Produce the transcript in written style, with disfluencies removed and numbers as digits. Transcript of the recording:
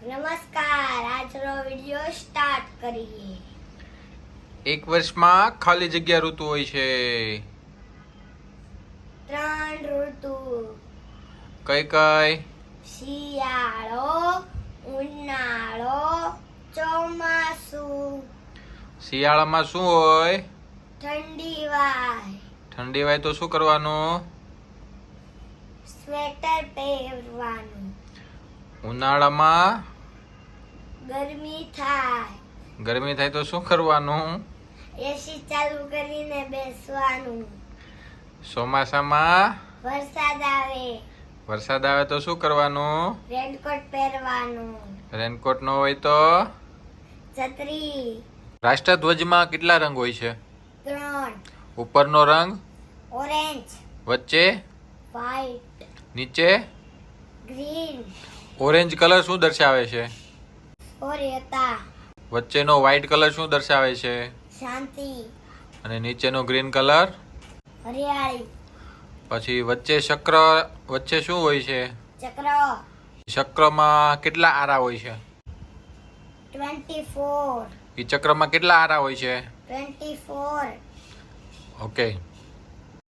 નમસ્કાર, આજનો video start કરીએ. એક વર્ષમાં ખાલી જગ્યા ઋતુ હોય છે. 3 ઋતુ. કઈ કઈ? શિયાળો, ઉનાળો, ચોમાસું. શિયાળામાં શું હોય? ઠંડી વાય. ઠંડી વાય તો શું કરવાનું? સ્વેટર પહેરવાનું. ઉનાળામાં ગરમી થાય. ગરમી થાય તો શું કરવાનું? એસી ચાલુ કરીને બેસવાનું. ચોમાસામાં વરસાદ આવે. વરસાદ આવે તો શું કરવાનું? રેનકોટ પહેરવાનું. રેનકોટ ન હોય તો? છત્રી. રાષ્ટ્રધ્વજમાં કેટલા રંગ હોય છે? 3. ઉપરનો રંગ, ઓરેન્જ, વચ્ચે, વ્હાઈટ, નીચે. ગ્રીન. ઓરેન્જ કલર શું દર્શાવે છે? સૂર્યતા. વચ્ચેનો વ્હાઈટ કલર શું દર્શાવે છે? શાંતિ. અને નીચેનો ગ્રીન કલર? હરિયાળી. પછી વચ્ચે ચક્ર, વચ્ચે શું હોય છે? ચક્ર. ચક્રમાં કેટલા આરા હોય છે? 24. એ ચક્રમાં કેટલા આરા હોય છે? 24. ઓકે.